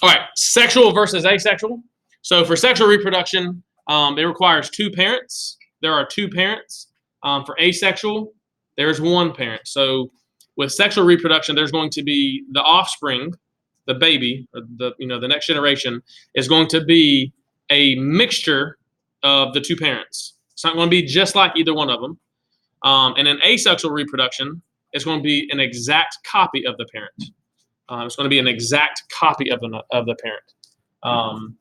All right, sexual versus asexual. So for sexual reproduction, it requires two parents. There are two parents. For asexual, there's one parent. So with sexual reproduction, there's going to be the offspring, the baby, or the next generation is going to be a mixture of the two parents. It's not going to be just like either one of them. And in asexual reproduction, it's going to be an exact copy of the parent. It's going to be an exact copy of the parent. Um,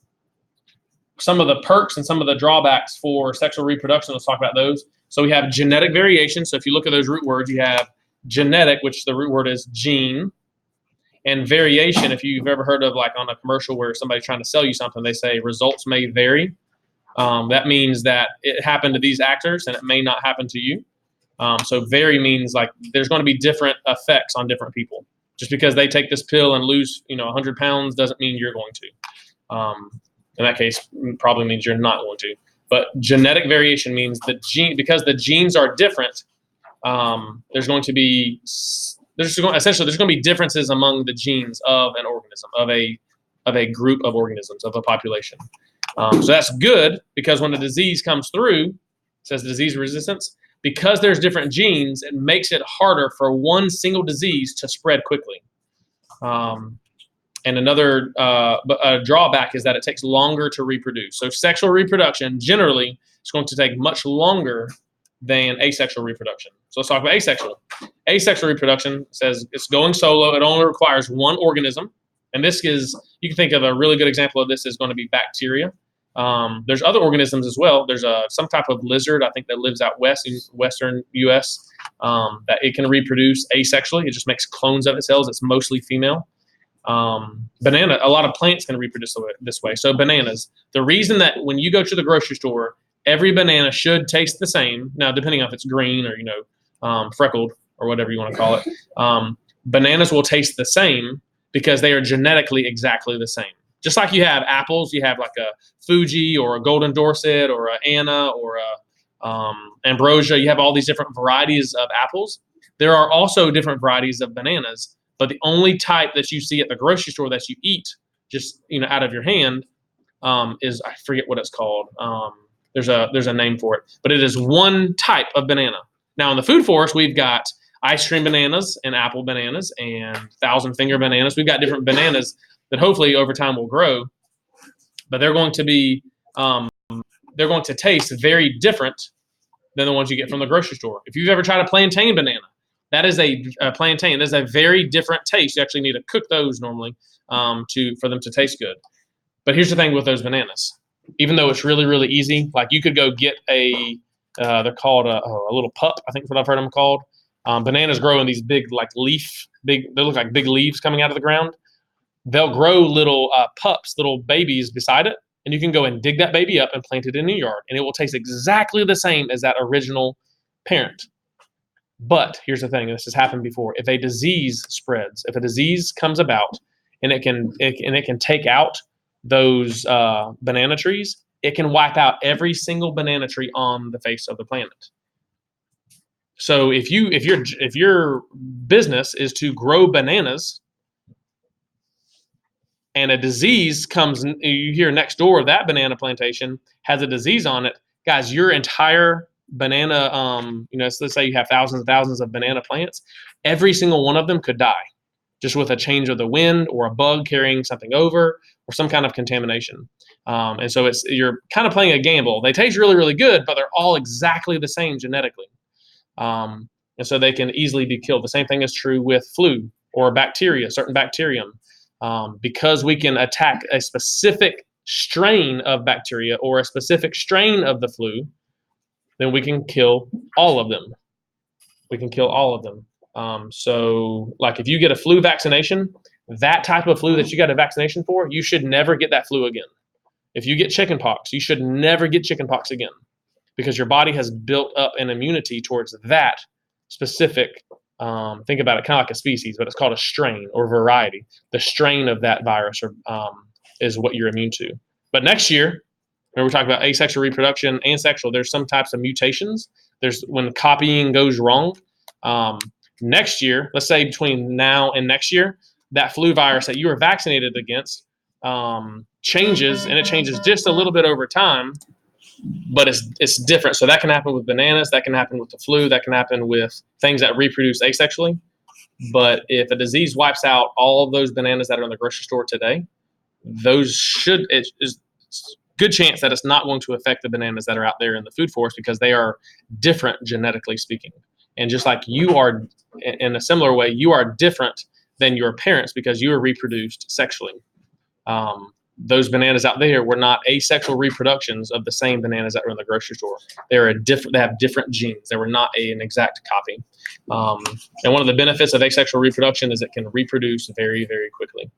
some of the perks and some of the drawbacks for sexual reproduction, let's talk about those. So we have genetic variation. So if you look at those root words, you have genetic, which the root word is gene, and variation. If you've ever heard of like on a commercial where somebody's trying to sell you something, they say results may vary. That means that it happened to these actors and it may not happen to you. So vary means like there's going to be different effects on different people. Just because they take this pill and lose 100 pounds doesn't mean you're going to. In that case, probably means you're not going to. But genetic variation means because the genes are different. There's going to be essentially there's going to be differences among the genes of an organism, of a group of organisms, of a population. So that's good because when a disease comes through, it says disease resistance. Because there's different genes, it makes it harder for one single disease to spread quickly. And another drawback is that it takes longer to reproduce. So sexual reproduction generally is going to take much longer than asexual reproduction. So let's talk about asexual. Asexual reproduction says it's going solo. It only requires one organism. And this is, you can think of a really good example of this is going to be bacteria. There's other organisms as well. There's some type of lizard, I think, that lives out west in western U.S. That it can reproduce asexually. It just makes clones of itself. It's mostly female. Banana, a lot of plants can reproduce this way. So bananas, the reason that when you go to the grocery store, every banana should taste the same. Now, depending on if it's green or, freckled or whatever you want to call it, bananas will taste the same because they are genetically exactly the same. Just like you have apples, you have like a Fuji or a Golden Dorset or a Anna or a Ambrosia. You have all these different varieties of apples. There are also different varieties of bananas, but the only type that you see at the grocery store that you eat just out of your hand is, I forget what it's called. There's a name for it, but it is one type of banana. Now in the food forest, we've got ice cream bananas and apple bananas and thousand finger bananas. We've got different bananas that hopefully over time will grow, but they're going to taste very different than the ones you get from the grocery store. If you've ever tried a plantain banana, that is a plantain. That is a very different taste. You actually need to cook those normally for them to taste good. But here's the thing with those bananas. Even though it's really, really easy, like you could go get they're called a little pup, I think is what I've heard them called. Bananas grow in these big, they look like big leaves coming out of the ground. They'll grow little pups, little babies beside it, and you can go and dig that baby up and plant it in your yard, and it will taste exactly the same as that original parent. But here's the thing: this has happened before. If a disease spreads, if a disease comes about, and it can take out those banana trees, it can wipe out every single banana tree on the face of the planet. So if your business is to grow bananas, and a disease comes, you hear next door of that banana plantation has a disease on it, guys, your entire banana, let's say you have thousands and thousands of banana plants, every single one of them could die just with a change of the wind or a bug carrying something over or some kind of contamination. And so you're kind of playing a gamble. They taste really, really good, but they're all exactly the same genetically. And so they can easily be killed. The same thing is true with flu or bacteria, certain bacterium. Because we can attack a specific strain of bacteria or a specific strain of the flu, then we can kill all of them. So like if you get a flu vaccination, that type of flu that you got a vaccination for, you should never get that flu again. If you get chickenpox, you should never get chickenpox again because your body has built up an immunity towards that specific think about it kind of like a species, but it's called a strain or variety. The strain of that virus is what you're immune to. But next year, when we're talking about asexual reproduction and sexual, there's some types of mutations. There's when copying goes wrong. Next year, let's say between now and next year, that flu virus that you were vaccinated against changes, and it changes just a little bit over time, but it's different. So that can happen with bananas, that can happen with the flu, that can happen with things that reproduce asexually. But if a disease wipes out all of those bananas that are in the grocery store today, it's good chance that it's not going to affect the bananas that are out there in the food forest, because they are different genetically speaking. And just like you are, in a similar way, you are different than your parents because you are reproduced sexually. Those bananas out there were not asexual reproductions of the same bananas that were in the grocery store. They have different genes. They were not an exact copy. And one of the benefits of asexual reproduction is it can reproduce very, very quickly.